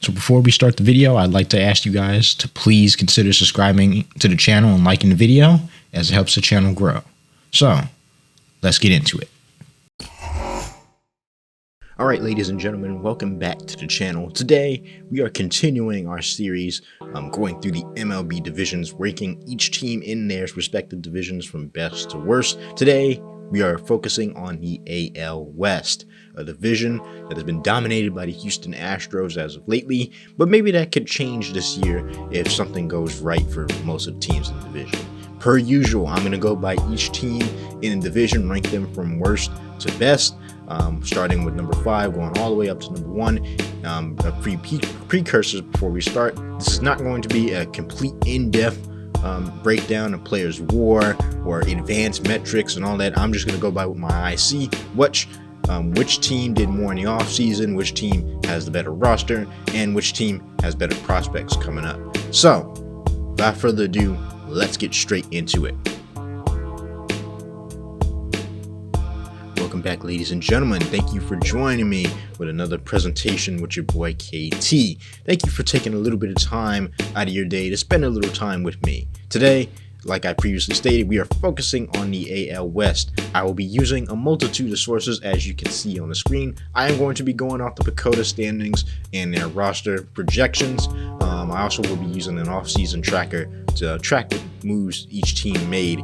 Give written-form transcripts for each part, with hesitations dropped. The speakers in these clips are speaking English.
So before we start the video, I'd like to ask you guys to please consider subscribing to the channel and liking the video, as it helps the channel grow. So let's get into it. Alright, ladies and gentlemen, welcome back to the channel. Today we are continuing our series going through the MLB divisions, ranking each team in their respective divisions from best to worst. Today we are focusing on the AL West, a division that has been dominated by the Houston Astros as of lately, but maybe that could change this year if something goes right for most of the teams in the division. Per usual, I'm going to go by each team in the division, rank them from worst to best, starting with number 5, going all the way up to number 1. Precursors before we start. This is not going to be a complete in-depth breakdown of players' WAR or advanced metrics and all that. I'm just going to go by what my eyes see, which team did more in the offseason, which team has the better roster, and which team has better prospects coming up. So, without further ado, let's get straight into it. Welcome back, ladies and gentlemen. Thank you for joining me with another presentation with your boy KT. Thank you for taking a little bit of time out of your day to spend a little time with me. Today, like I previously stated, we are focusing on the AL West. I will be using a multitude of sources, as you can see on the screen. I am going to be going off the PECOTA standings and their roster projections. I also will be using an off-season tracker to track what moves each team made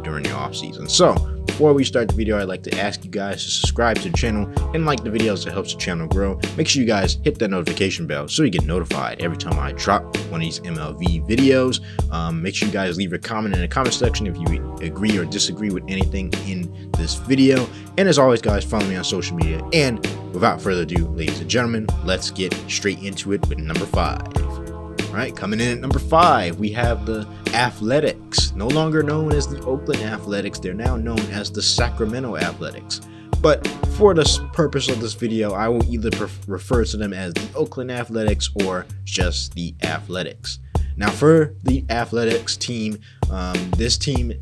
during the off-season. So, before we start the video, I'd like to ask you guys to subscribe to the channel and like the videos. That helps the channel grow. Make sure you guys hit that notification bell so you get notified every time I drop one of these MLB videos. Make sure you guys leave a comment in the comment section if you agree or disagree with anything in this video. And as always, guys, follow me on social media. And without further ado, ladies and gentlemen, let's get straight into it with number 5. All right, coming in at number 5, we have the Athletics. No longer known as the Oakland Athletics, they're now known as the Sacramento Athletics. But for the purpose of this video, I will either refer to them as the Oakland Athletics or just the Athletics. Now, for the Athletics team, this team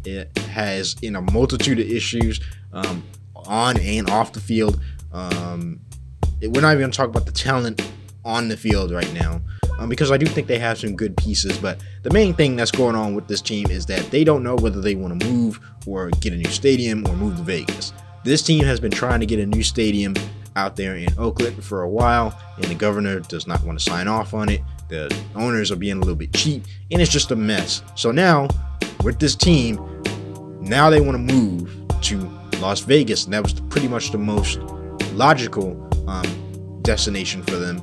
has in a multitude of issues on and off the field. We're not even going to talk about the talent on the field right now, because I do think they have some good pieces, but the main thing that's going on with this team is that they don't know whether they want to move or get a new stadium or move to Vegas. This team has been trying to get a new stadium out there in Oakland for a while, and the governor does not want to sign off on it. The owners are being a little bit cheap, and it's just a mess. So now, with this team, now they want to move to Las Vegas, and that was pretty much the most logical destination for them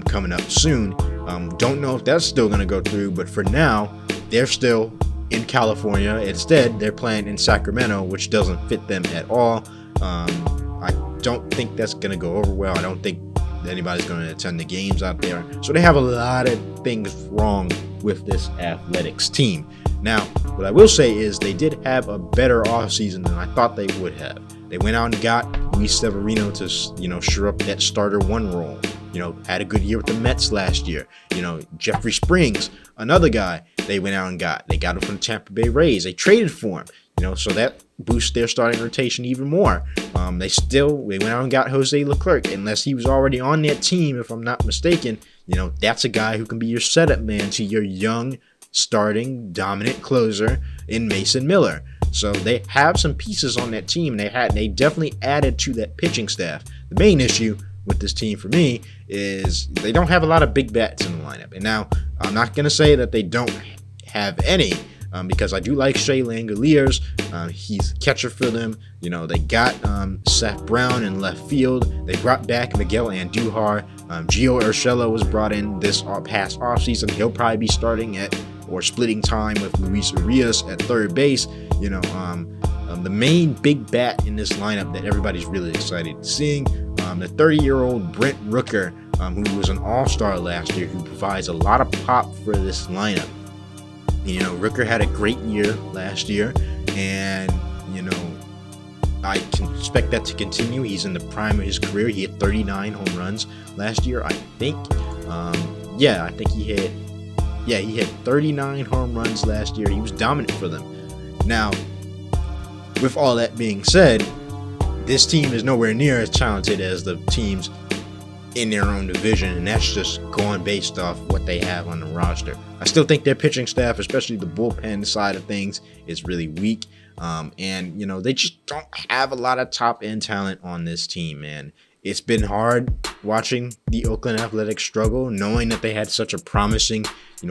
coming up soon. Don't know if that's still going to go through, but for now, they're still in California. Instead, they're playing in Sacramento, which doesn't fit them at all. I don't think that's going to go over well. I don't think anybody's going to attend the games out there. So they have a lot of things wrong with this Athletics team. Now, what I will say is they did have a better offseason than I thought they would have. They went out and got Luis Severino to, shore up that starter 1 role. Had a good year with the Mets last year. Jeffrey Springs, another guy they went out and got. They got him from the Tampa Bay Rays. They traded for him, so that boosts their starting rotation even more. They went out and got Jose Leclerc, unless he was already on that team, if I'm not mistaken. That's a guy who can be your setup man to your young, starting, dominant closer in Mason Miller. So they have some pieces on that team. They definitely added to that pitching staff. The main issue with this team for me is they don't have a lot of big bats in the lineup. And now I'm not going to say that they don't have any, because I do like Shea Langoliers. He's catcher for them. They got Seth Brown in left field. They brought back Miguel Andujar. Gio Urshela was brought in this past offseason. He'll probably be starting or splitting time with Luis Urias at third base. The main big bat in this lineup that everybody's really excited to seeing, the 30-year-old Brent Rooker, who was an all-star last year, who provides a lot of pop for this lineup. Rooker had a great year last year, and I can expect that to continue. He's in the prime of his career. He hit 39 home runs last year, I think. I think he hit 39 home runs last year. He was dominant for them. Now, with all that being said, this team is nowhere near as talented as the teams in their own division, and that's just going based off what they have on the roster. I still think their pitching staff, especially the bullpen side of things, is really weak. And, they just don't have a lot of top end talent on this team, man. It's been hard watching the Oakland Athletics struggle, knowing that they had such a promising,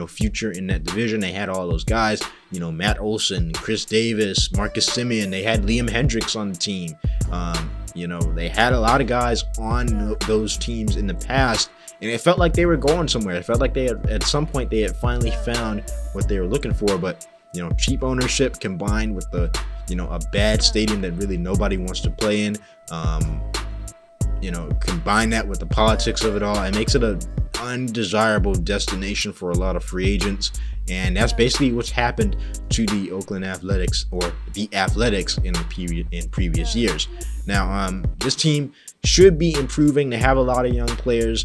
future in that division. They had all those guys, Matt Olson, Chris Davis, Marcus Semien. They had Liam Hendricks on the team. They had a lot of guys on those teams in the past, and it felt like they were going somewhere. It felt like at some point they had finally found what they were looking for, but cheap ownership combined with a bad stadium that really nobody wants to play in, combine that with the politics of it all, it makes it an undesirable destination for a lot of free agents. And that's basically what's happened to the Oakland Athletics, or the Athletics, in previous years. Now, this team should be improving. They have a lot of young players.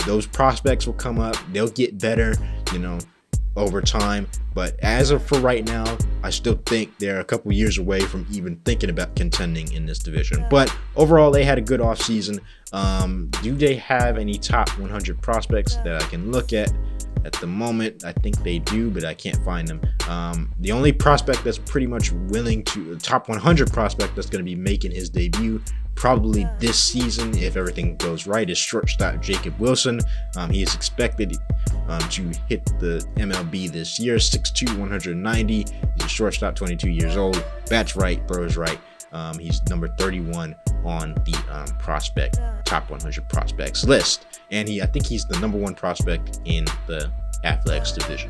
Those prospects will come up. They'll get better, over time. But as of for right now, I still think they're a couple years away from even thinking about contending in this division. But overall, they had a good offseason. Do they have any top 100 prospects that I can look at the moment? I think they do, but I can't find them. The only prospect that's pretty much willing to, top 100 prospect that's going to be making his debut probably this season, if everything goes right, is shortstop Jacob Wilson. He is expected to hit the MLB this year. 6'2", 190. He's a shortstop, 22 years old. Bats right, throws right. He's number 31 on the prospect top 100 prospects list, and I think he's the number one prospect in the Athletics division,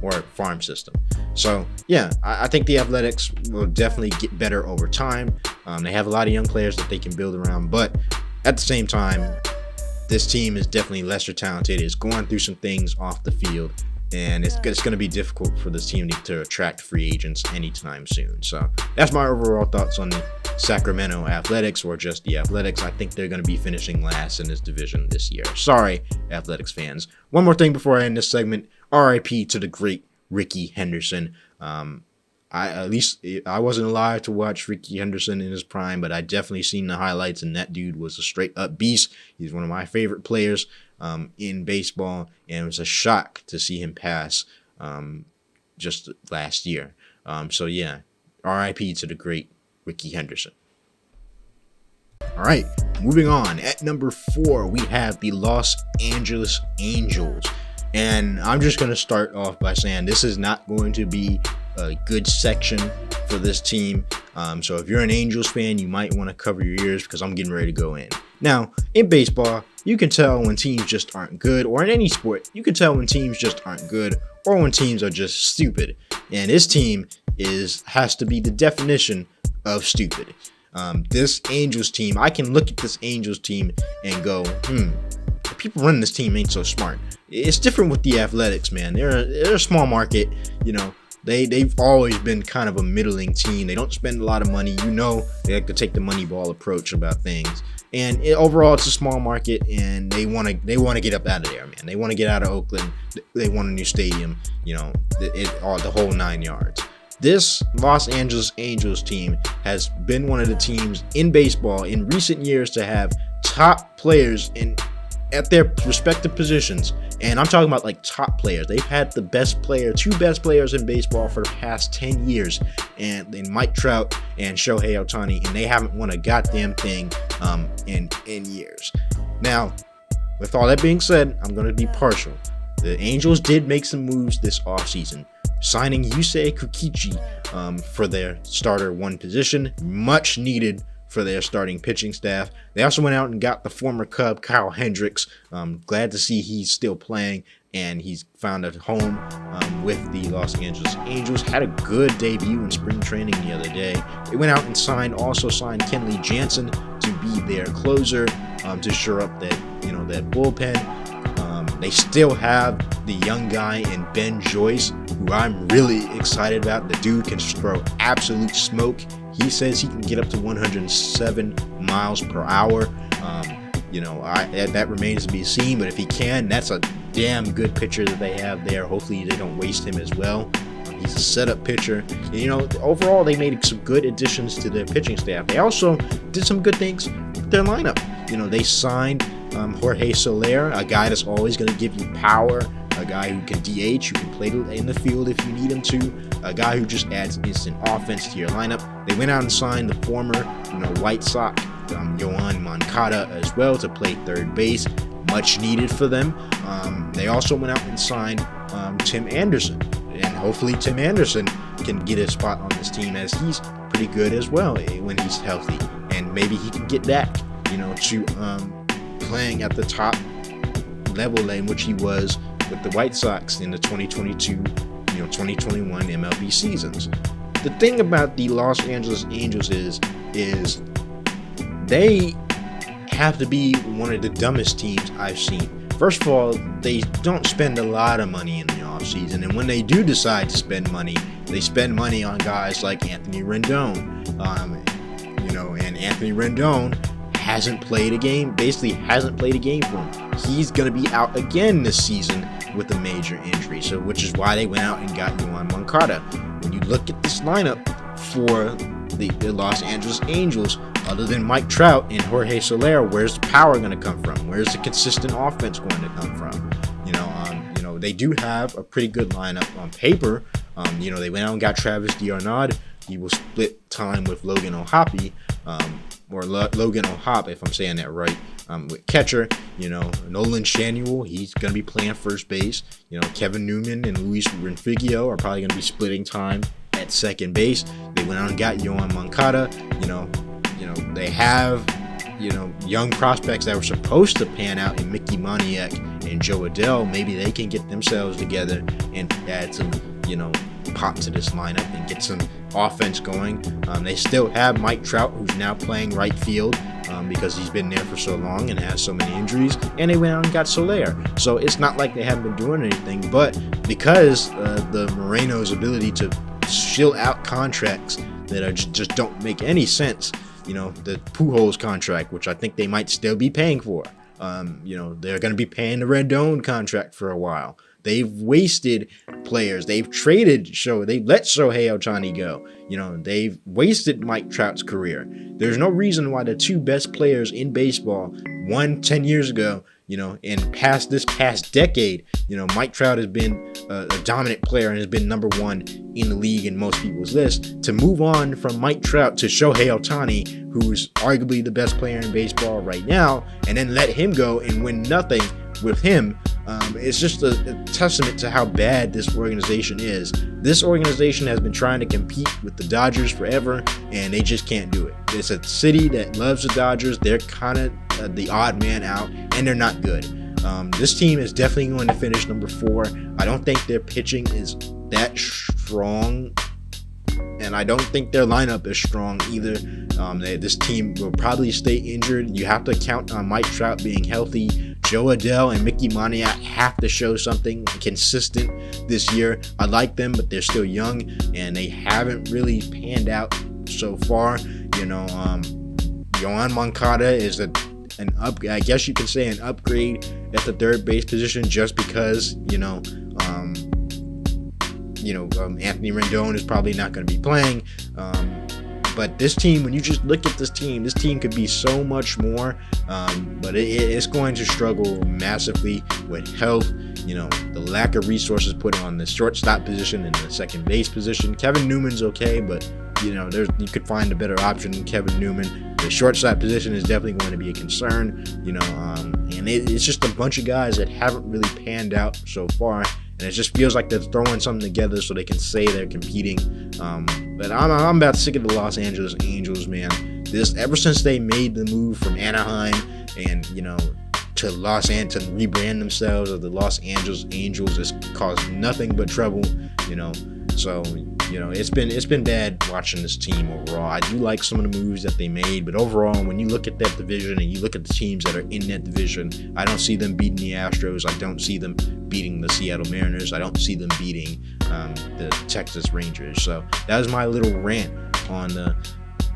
or farm system. So yeah, I think the Athletics will definitely get better over time. They have a lot of young players that they can build around, but at the same time, this team is definitely lesser talented. It's going through some things off the field, and it's going to be difficult for this team to attract free agents anytime soon. So that's my overall thoughts on the Sacramento Athletics, or just the Athletics. I think they're going to be finishing last in this division this year. Sorry, Athletics fans. One more thing before I end this segment. RIP to the great Rickey Henderson. I wasn't alive to watch Rickey Henderson in his prime, but I definitely seen the highlights, and that dude was a straight up beast. He's one of my favorite players in baseball, and it was a shock to see him pass just last year. So yeah, RIP to the great Rickey Henderson. All right, moving on. At number 4, we have the Los Angeles Angels. And I'm just going to start off by saying this is not going to be a good section for this team. So if you're an Angels fan, you might want to cover your ears, because I'm getting ready to go in. Now, in baseball, you can tell when teams just aren't good, or in any sport, you can tell when teams just aren't good, or when teams are just stupid. And this team has to be the definition of stupid. This Angels team, I can look at this Angels team and go, the people running this team ain't so smart. It's different with the Athletics, man. They're a small market, They've always been kind of a middling team. They don't spend a lot of money. They like to take the money ball approach about things. And overall, it's a small market, and they want to get up out of there, man. They want to get out of Oakland. They want a new stadium, the whole 9 yards. This Los Angeles Angels team has been one of the teams in baseball in recent years to have top players at their respective positions. And I'm talking about top players. They've had two best players in baseball for the past 10 years, and then Mike Trout and Shohei Ohtani, and they haven't won a goddamn thing in years. Now, with all that being said, I'm going to be partial. The Angels did make some moves this offseason, signing Yusei Kikuchi for their starter one position, much needed for their starting pitching staff. They also went out and got the former Cub Kyle Hendricks. Glad to see he's still playing, and he's found a home with the Los Angeles Angels. Had a good debut in spring training the other day. They went out and signed Kenley Jansen to be their closer, to shore up that bullpen. They still have the young guy in Ben Joyce, who I'm really excited about. The dude can throw absolute smoke. He says he can get up to 107 miles per hour. That remains to be seen, but if he can, that's a damn good pitcher that they have there. Hopefully they don't waste him as well. He's a setup pitcher. And, overall, they made some good additions to their pitching staff. They also did some good things with their lineup. They signed Jorge Soler, a guy that's always going to give you power, a guy who can DH, who can play in the field if you need him to, a guy who just adds instant offense to your lineup. They went out and signed the former, White Sox, Yoan Moncada as well to play third base, much needed for them. They also went out and signed Tim Anderson, and hopefully Tim Anderson can get a spot on this team, as he's pretty good as well when he's healthy, and maybe he can get back, to playing at the top level in which he was with the White Sox in the 2022, 2021 MLB seasons. The thing about the Los Angeles Angels is they have to be one of the dumbest teams I've seen. First of all, they don't spend a lot of money in the offseason, and when they do decide to spend money, they spend money on guys like Anthony Rendon. And Anthony Rendon hasn't played a game for him. He's going to be out again this season with a major injury, which is why they went out and got Yoan Moncada. When you look at this lineup for the Los Angeles Angels, other than Mike Trout and Jorge Soler, where's the power going to come from? Where's the consistent offense going to come from? They do have a pretty good lineup on paper. They went out and got Travis d'Arnaud. He will split time with Logan O'Hoppe, Logan O'Hoppe, if I'm saying that right, with catcher. Nolan Schanuel, he's going to be playing first base. Kevin Newman and Luis Renfigio are probably going to be splitting time at second base. They went out and got Yoan Moncada. They have, young prospects that were supposed to pan out in Mickey Moniak and Joe Adell. Maybe they can get themselves together and add some, pop to this lineup and get some offense going. They still have Mike Trout, who's now playing right field because he's been there for so long and has so many injuries, and they went out and got Soler. So it's not like they haven't been doing anything, but because the Moreno's ability to shill out contracts that just don't make any sense, the Pujols contract, which I think they might still be paying for, they're going to be paying the Rendon contract for a while. They've wasted players. They've let Shohei Ohtani go. They've wasted Mike Trout's career. There's no reason why the two best players in baseball, one 10 years ago, and this past decade, Mike Trout has been a dominant player and has been number one in the league in most people's list. To move on from Mike Trout to Shohei Ohtani, who's arguably the best player in baseball right now, and then let him go and win nothing with him, it's just a testament to how bad this organization is. This organization has been trying to compete with the Dodgers forever, and they just can't do it. It's a city that loves the Dodgers. They're kind of the odd man out, and they're not good. This team is definitely going to finish number 4. I don't think their pitching is that strong, and I don't think their lineup is strong either. This team will probably stay injured. You have to count on Mike Trout being healthy. Joe Adell and Mickey Moniak have to show something consistent this year. I like them, but they're still young, and they haven't really panned out so far. Yoan Moncada is I guess you could say an upgrade at the third base position, just because Anthony Rendon is probably not going to be playing. But this team, when you just look at this team could be so much more. But it's going to struggle massively with health. The lack of resources put on the shortstop position and the second base position. Kevin Newman's okay, but you could find a better option than Kevin Newman. The shortstop position is definitely going to be a concern. And it's just a bunch of guys that haven't really panned out so far. And it just feels like they're throwing something together so they can say they're competing. But I'm about sick of the Los Angeles Angels, man. Ever since they made the move from Anaheim and to Los Angeles to rebrand themselves as the Los Angeles Angels, has caused nothing but trouble. So it's been bad watching this team overall. I do like some of the moves that they made, but overall, when you look at that division and you look at the teams that are in that division, I don't see them beating the Astros. I don't see them beating the Seattle Mariners. I don't see them beating the Texas Rangers. So that was my little rant on the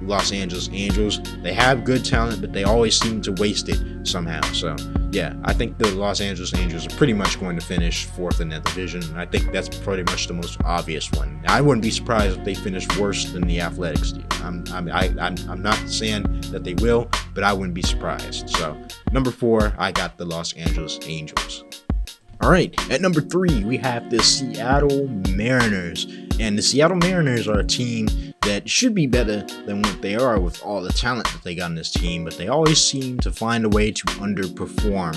Los Angeles Angels. They have good talent, but they always seem to waste it somehow. So yeah, I think the Los Angeles Angels are pretty much going to finish 4th in that division. And I think that's pretty much the most obvious one. I wouldn't be surprised if they finish worse than the Athletics do. I'm not saying that they will, but but I wouldn't be surprised. So number 4, I got the Los Angeles Angels. All right, at number 3, we have the Seattle Mariners. And the Seattle Mariners are a team that should be better than what they are with all the talent that they got in this team, but they always seem to find a way to underperform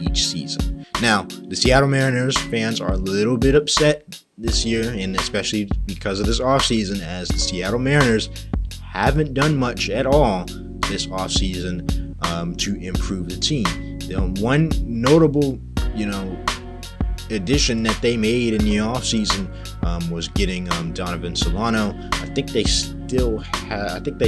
each season. Now, the Seattle Mariners fans are a little bit upset this year, and especially because of this offseason, as the Seattle Mariners haven't done much at all this offseason to improve the team. The one notable addition that they made in the offseason was getting Donovan Solano. I think they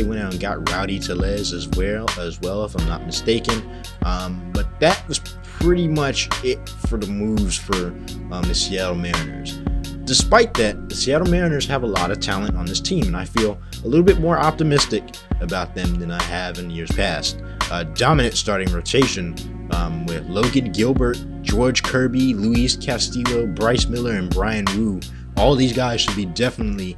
went out and got Rowdy Tellez as well, if I'm not mistaken. But that was pretty much it for the moves for the Seattle Mariners. Despite that, the Seattle Mariners have a lot of talent on this team, and I feel a little bit more optimistic about them than I have in years past. Dominant starting rotation with Logan Gilbert, George Kirby, Luis Castillo, Bryce Miller, and Brian Wu. All these guys should be definitely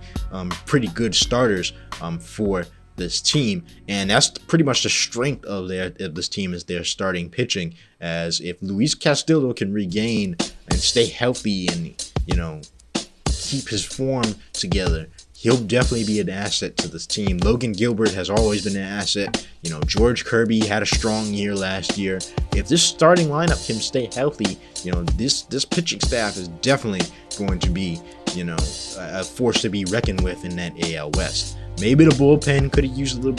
pretty good starters for this team, and that's pretty much the strength of this team is their starting pitching. As if Luis Castillo can regain and stay healthy and keep his form together, he'll definitely be an asset to this team. Logan Gilbert has always been an asset. George Kirby had a strong year last year. If this starting lineup can stay healthy, this pitching staff is definitely going to be, a force to be reckoned with in that AL West. Maybe the bullpen could have used a little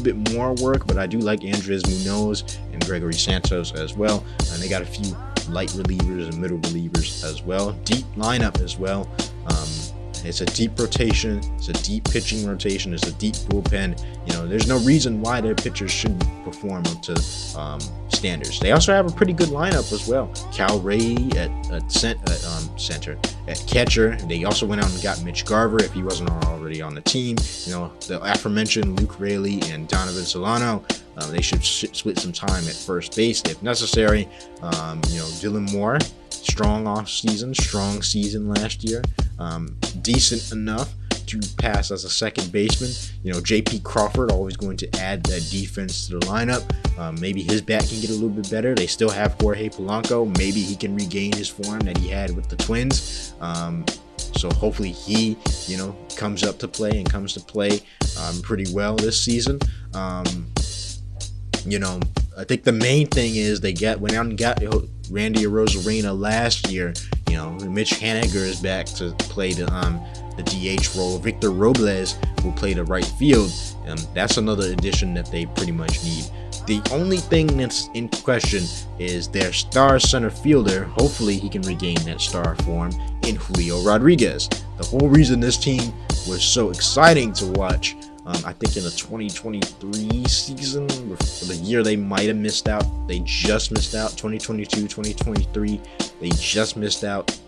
bit more work, but I do like Andres Munoz and Gregory Santos as well. And they got a few light relievers and middle relievers as well. Deep lineup as well. It's a deep rotation. It's a deep pitching rotation. It's a deep bullpen. There's no reason why their pitchers shouldn't perform up to standards. They also have a pretty good lineup as well. Cal Ray at center, at catcher. They also went out and got Mitch Garver if he wasn't already on the team. The aforementioned Luke Raley and Donovan Solano. They should split some time at first base if necessary. Dylan Moore. Strong season last year. Decent enough to pass as a second baseman. J.P. Crawford always going to add that defense to the lineup. Maybe his bat can get a little bit better. They still have Jorge Polanco. Maybe he can regain his form that he had with the Twins. So hopefully he, comes to play pretty well this season. I think the main thing is they went out and got Randy Arozarena last year. Mitch Haniger is back to play the DH role. Victor Robles will play the right field. That's another addition that they pretty much need. The only thing that's in question is their star center fielder. Hopefully he can regain that star form in Julio Rodriguez. The whole reason this team was so exciting to watch, I think in the 2023 season, the year they might have missed out, they just missed out, 2022, 2023, they just missed out,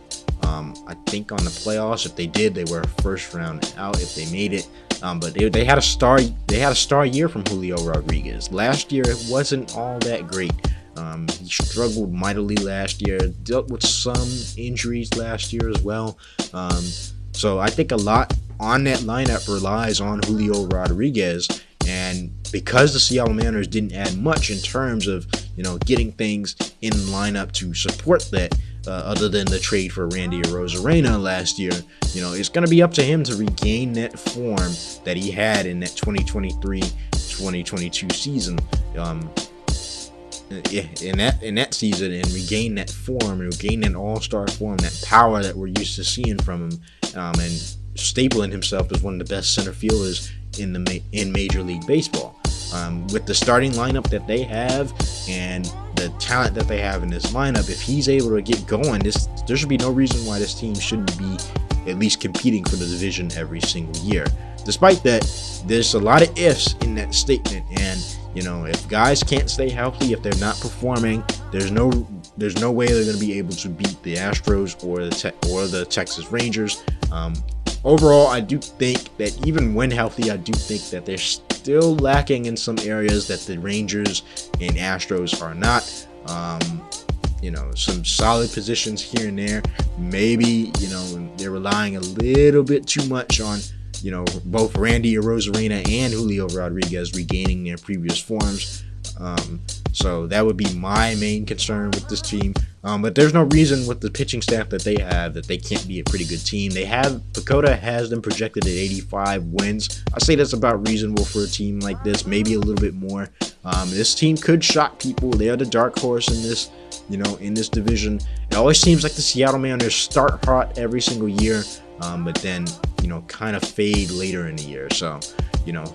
I think, on the playoffs. If they did, they were first round out if they made it. But they had a star year from Julio Rodriguez. Last year, it wasn't all that great. He struggled mightily last year, dealt with some injuries last year as well. So I think a lot on that lineup relies on Julio Rodriguez, and because the Seattle Mariners didn't add much in terms of getting things in lineup to support that, other than the trade for Randy Arozarena last year, it's going to be up to him to regain that form that he had in that 2023-2022 season. In that season, and regain that form, and regain that all-star form, that power that we're used to seeing from him, and stapling himself as one of the best center fielders in Major League Baseball. With the starting lineup that they have and the talent that they have in this lineup, if he's able to get going, there should be no reason why this team shouldn't be at least competing for the division every single year. Despite that, there's a lot of ifs in that statement, and if guys can't stay healthy, if they're not performing, there's no way they're going to be able to beat the Astros or the Texas Rangers. Overall, I do think that even when healthy, I do think that they're still lacking in some areas that the Rangers and Astros are not. Some solid positions here and there. Maybe, they're relying a little bit too much on both Randy Arozarena and Julio Rodriguez regaining their previous forms. So that would be my main concern with this team. But there's no reason with the pitching staff that they have that they can't be a pretty good team. Dakota has them projected at 85 wins. I say that's about reasonable for a team like this, maybe a little bit more. This team could shock people. They are the dark horse in this, in this division. It always seems like the Seattle Mariners start hot every single year, but then, kind of fade later in the year. So,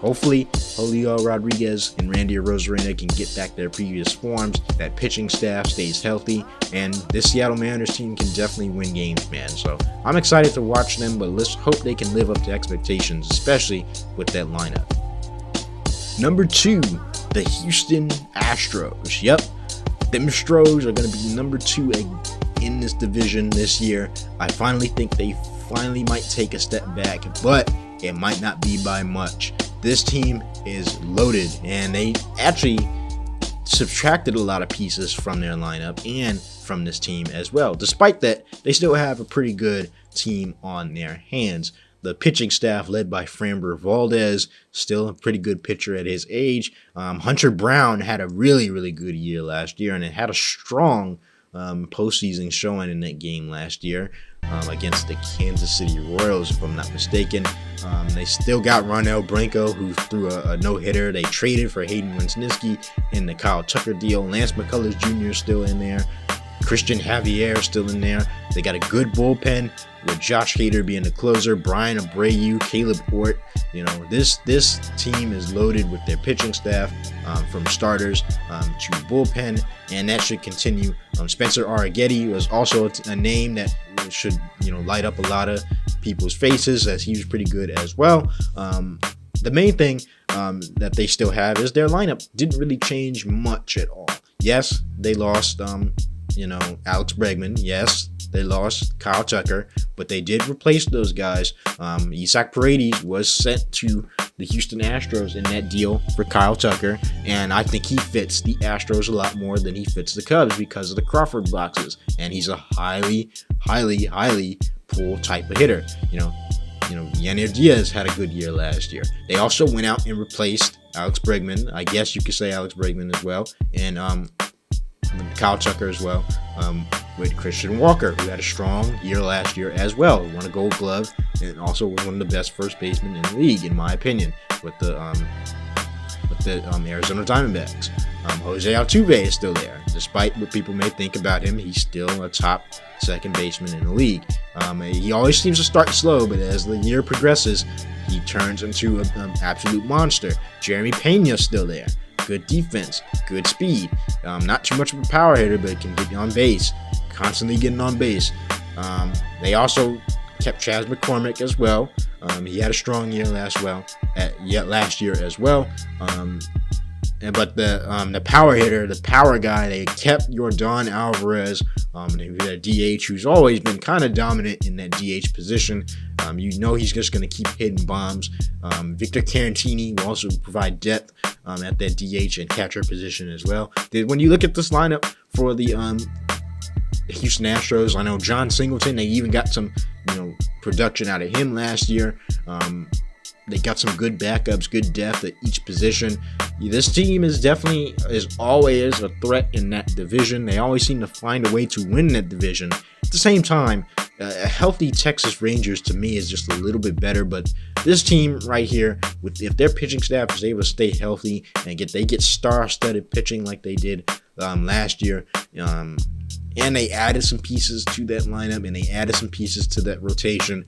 hopefully Julio Rodriguez and Randy Arozarena can get back their previous forms. That pitching staff stays healthy, and this Seattle Mariners team can definitely win games, man. So I'm excited to watch them, but let's hope they can live up to expectations, especially with that lineup. Number 2, the Houston Astros. Yep, them Astros are going to be number 2 in this division this year. I finally think they might take a step back, but it might not be by much. This team is loaded, and they actually subtracted a lot of pieces from their lineup and from this team as well. Despite that, they still have a pretty good team on their hands. The pitching staff led by Framber Valdez, still a pretty good pitcher at his age. Hunter Brown had a really, really good year last year, and it had a strong postseason showing in that game last year against the Kansas City Royals, if I'm not mistaken. They still got Ronel Branco, who threw a no-hitter. They traded for Hayden Wesneski in the Kyle Tucker deal. Lance McCullers Jr. is still in there. Christian Javier still in there. They got a good bullpen with Josh Hader being the closer, Brian Abreu, Caleb Ort. This team is loaded with their pitching staff, from starters to bullpen, and that should continue. Spencer Arrighetti was also a name that should light up a lot of people's faces, as he was pretty good as well. The main thing that they still have is their lineup didn't really change much at all. Yes, they lost Alex Bregman. Yes, they lost Kyle Tucker, but they did replace those guys. Isaac Paredes was sent to the Houston Astros in that deal for Kyle Tucker, and I think he fits the Astros a lot more than he fits the Cubs because of the Crawford boxes, and he's a highly, highly, highly pull type of hitter. Yanir Diaz had a good year last year. They also went out and replaced Alex Bregman. I guess you could say Alex Bregman as well, and Kyle Tucker as well, with Christian Walker, who had a strong year last year as well. He won a Gold Glove and also was one of the best first basemen in the league, in my opinion, with the Arizona Diamondbacks. Jose Altuve is still there. Despite what people may think about him, he's still a top second baseman in the league. He always seems to start slow, but as the year progresses, he turns into an absolute monster. Jeremy Pena's still there. Good defense, good speed. Not too much of a power hitter, but can get on base, constantly getting on base. They also kept Chas McCormick as well. He had a strong year last year as well. But the power hitter, the power guy, they kept Yordan Alvarez, who had a DH, who's always been kind of dominant in that DH position. He's just going to keep hitting bombs. Victor Carantini will also provide depth at that DH and catcher position as well. When you look at this lineup for the Houston Astros, I know John Singleton, they even got some production out of him last year. They got some good backups, good depth at each position. This team is always a threat in that division. They always seem to find a way to win that division. At the same time, a healthy Texas Rangers to me is just a little bit better. But this team right here, if their pitching staff is able to stay healthy and they get star-studded pitching like they did last year, and they added some pieces to that lineup, and they added some pieces to that rotation.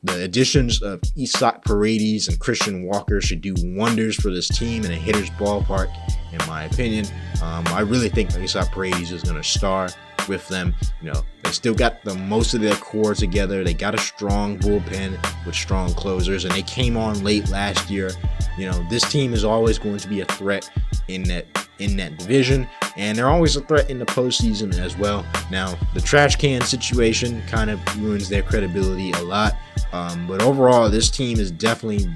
The additions of Isaac Paredes and Christian Walker should do wonders for this team in a hitter's ballpark, in my opinion. I really think Isaac Paredes is going to star with them. They still got most of their core together. They got a strong bullpen with strong closers, and they came on late last year. This team is always going to be a threat in that division, and they're always a threat in the postseason as well. Now, the trash can situation kind of ruins their credibility a lot, but overall, this team is definitely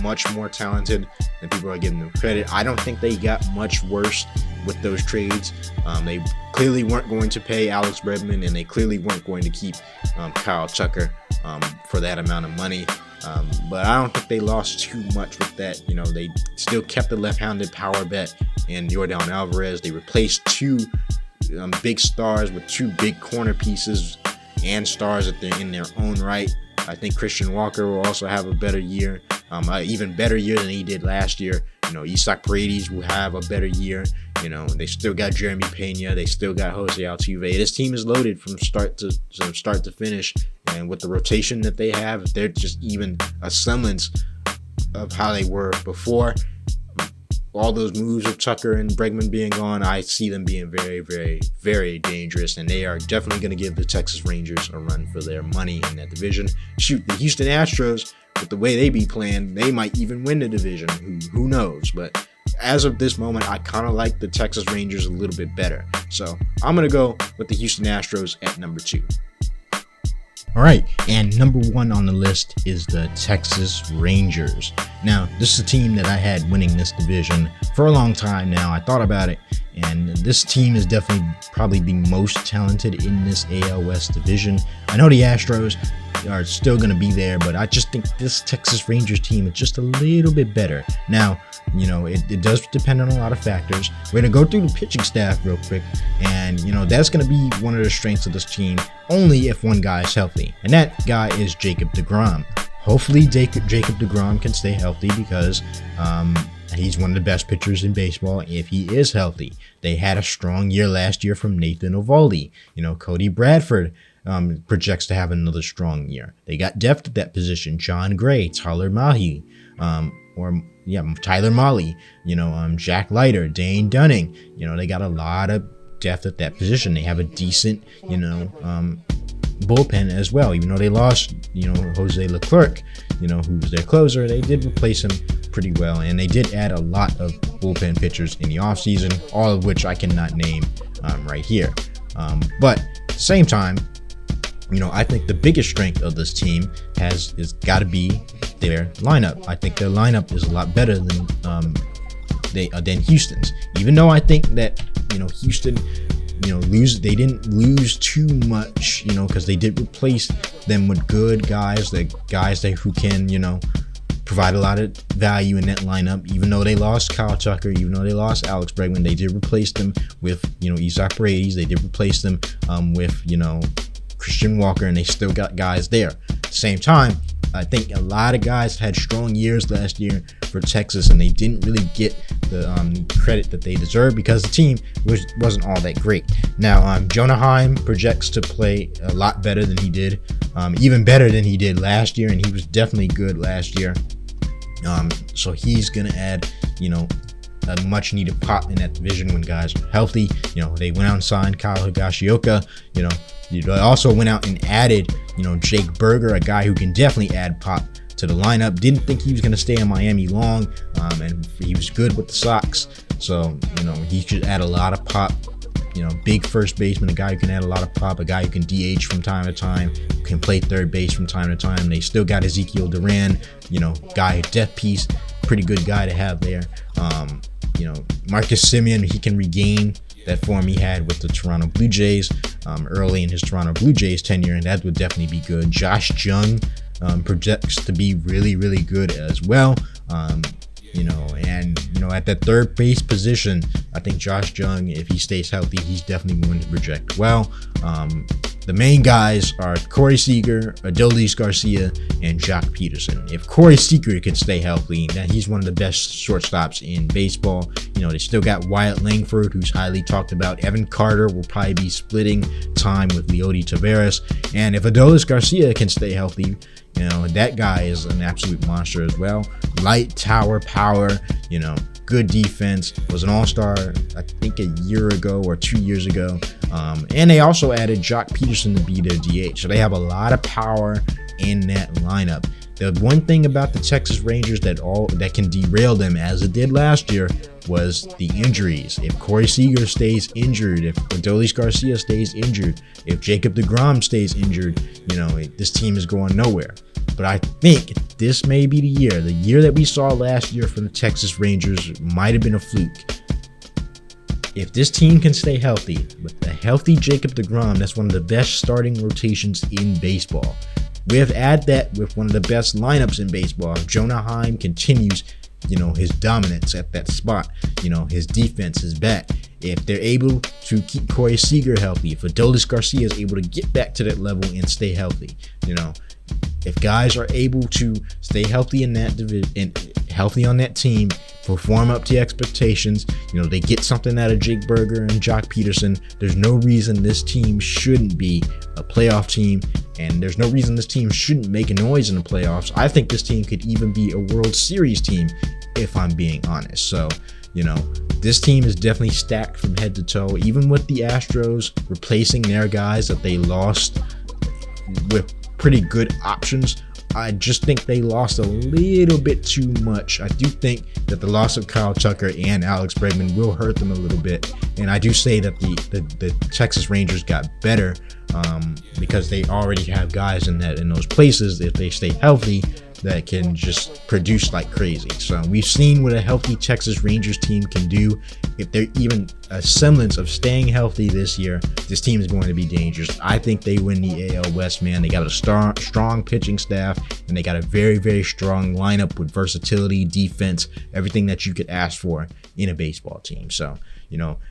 much more talented than people are giving them credit. I don't think they got much worse with those trades. They clearly weren't going to pay Alex Bregman, and they clearly weren't going to keep Kyle Tucker for that amount of money. But I don't think they lost too much with that. They still kept the left-handed power bat and Yordan Alvarez. They replaced two big stars with two big corner pieces and stars in their own right. I think Christian Walker will also have a better year, even better year than he did last year. Isaac Paredes will have a better year. They still got Jeremy Pena. They still got Jose Altuve. This team is loaded from start to finish. And with the rotation that they have, if they're just even a semblance of how they were before, all those moves of Tucker and Bregman being gone, I see them being very, very, very dangerous. And they are definitely going to give the Texas Rangers a run for their money in that division. Shoot, the Houston Astros, with the way they be playing, they might even win the division. Who knows? But as of this moment, I kind of like the Texas Rangers a little bit better. So I'm going to go with the Houston Astros at number 2. All right, and number 1 on the list is the Texas Rangers. Now, this is a team that I had winning this division for a long time now. I thought about it, and this team is definitely probably the most talented in this AL West division. I know the Astros are still going to be there, but I just think this Texas Rangers team is just a little bit better. Now, it does depend on a lot of factors. We're going to go through the pitching staff real quick, and, that's going to be one of the strengths of this team only if one guy is healthy, and that guy is Jacob deGrom. Hopefully, Jacob deGrom can stay healthy because he's one of the best pitchers in baseball if he is healthy. They had a strong year last year from Nathan Eovaldi. Cody Bradford projects to have another strong year. They got depth at that position. John Gray, Tyler Mahle, Tyler Mahle, Jack Leiter, Dane Dunning. They got a lot of depth at that position. They have a decent, bullpen as well. Even though they lost, Jose Leclerc, who's their closer, they did replace him pretty well. And they did add a lot of bullpen pitchers in the offseason, all of which I cannot name right here. But at the same time, I think the biggest strength of this team is got to be their lineup. I think their lineup is a lot better than Houston's. Even though I think that Houston, they didn't lose too much, because they did replace them with good guys, who can provide a lot of value in that lineup. Even though they lost Kyle Tucker, even though they lost Alex Bregman, they did replace them with Isaac Paredes. They did replace them with Christian Walker, and they still got guys there. At the same time, I think a lot of guys had strong years last year for Texas, and they didn't really get the credit that they deserve because the team wasn't all that great. Now, Jonah Heim projects to play a lot better than he did, even better than he did last year, and he was definitely good last year. So he's going to add, a much needed pop in that division when guys are healthy. They went out and signed Kyle Higashioka. They also went out and added, Jake Berger, a guy who can definitely add pop to the lineup. Didn't think he was going to stay in Miami long, and he was good with the Sox. So, he should add a lot of pop. Big first baseman, a guy who can add a lot of pop, a guy who can DH from time to time, can play third base from time to time. They still got Ezekiel Duran, guy, death piece, pretty good guy to have there. Marcus Semien, he can regain that form he had with the Toronto Blue Jays early in his Toronto Blue Jays tenure, and that would definitely be good. Josh Jung projects to be really, really good as well. At that third base position, I think Josh Jung, if he stays healthy, he's definitely going to project well. The main guys are Corey Seager, Adolis Garcia, and Jock Peterson. If Corey Seager can stay healthy, then he's one of the best shortstops in baseball. They still got Wyatt Langford, who's highly talked about. Evan Carter will probably be splitting time with Leody Taveras. And if Adolis Garcia can stay healthy, that guy is an absolute monster as well. Light tower power, good defense, was an all-star, I think a year ago or 2 years ago. And they also added Jock Peterson to be their DH. So they have a lot of power in that lineup. The one thing about the Texas Rangers that can derail them, as it did last year, was the injuries. If Corey Seager stays injured, if Adolis Garcia stays injured, if Jacob deGrom stays injured, this team is going nowhere. But I think this may be the year that we saw last year from the Texas Rangers might have been a fluke. If this team can stay healthy, with a healthy Jacob deGrom, that's one of the best starting rotations in baseball. We have added that with one of the best lineups in baseball. If Jonah Heim continues, his dominance at that spot, his defense is back. If they're able to keep Corey Seager healthy, if Adolis Garcia is able to get back to that level and stay healthy, if guys are able to stay healthy in that division and healthy on that team, perform up to expectations, they get something out of Jake Berger and Jock Peterson, there's no reason this team shouldn't be a playoff team, and there's no reason this team shouldn't make a noise in the playoffs. I think this team could even be a World Series team, if I'm being honest. So, this team is definitely stacked from head to toe, even with the Astros replacing their guys that they lost with pretty good options. I just think they lost a little bit too much. I do think that the loss of Kyle Tucker and Alex Bregman will hurt them a little bit, and I do say that the Texas Rangers got better because they already have guys in those places, if they stay healthy, that can just produce like crazy. So we've seen what a healthy Texas Rangers team can do. If they're even a semblance of staying healthy this year, this team is going to be dangerous. I think they win the AL West, man. They got a strong pitching staff, and they got a very, very strong lineup with versatility, defense, everything that you could ask for in a baseball team. So,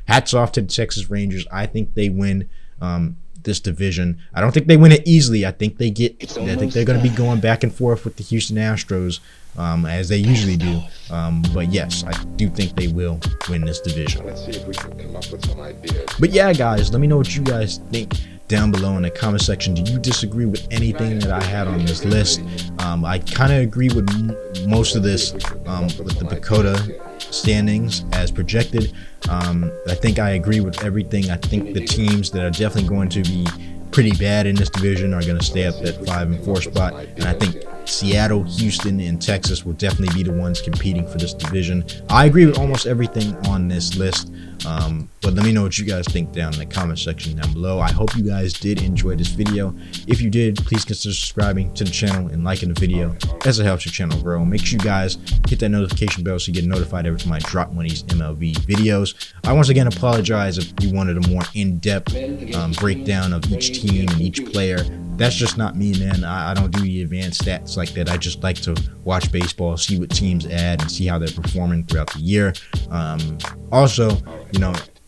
hats off to the Texas Rangers. I think they win this division. I don't think they win it easily. I think they're going to be going back and forth with the Houston Astros as they usually do. But yes, I do think they will win this division. Let's see if we can come up with some ideas. But yeah, guys, let me know what you guys think down below in the comment section. Do you disagree with anything that I had on this list? I kind of agree with most of this with the Dakota standings as projected. I think I agree with everything. I think the teams that are definitely going to be pretty bad in this division are going to stay at that 5 and 4 spot, and I think Seattle, Houston, and Texas will definitely be the ones competing for this division. I agree with almost everything on this list, but let me know what you guys think down in the comment section down below. I hope you guys did enjoy this video. If you did, please consider subscribing to the channel and liking the video, as it helps your channel grow. Make sure you guys hit that notification bell so you get notified every time I drop one of these MLB videos. I once again apologize if you wanted a more in-depth breakdown of each team and each player. That's just not me, man. I don't do the advanced stats like that. I just like to watch baseball, see what teams add, and see how they're performing throughout the year. Also,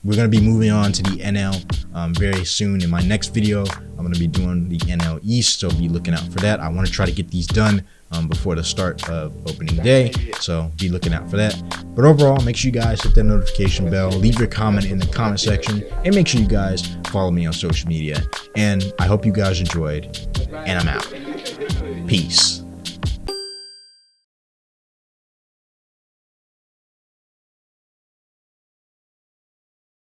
we're going to be moving on to the NL very soon. In my next video, I'm going to be doing the NL East, so be looking out for that. I want to try to get these done before the start of opening day, so be looking out for that. But overall, make sure you guys hit that notification bell, leave your comment in the comment section, and make sure you guys follow me on social media. And I hope you guys enjoyed, and I'm out. Peace.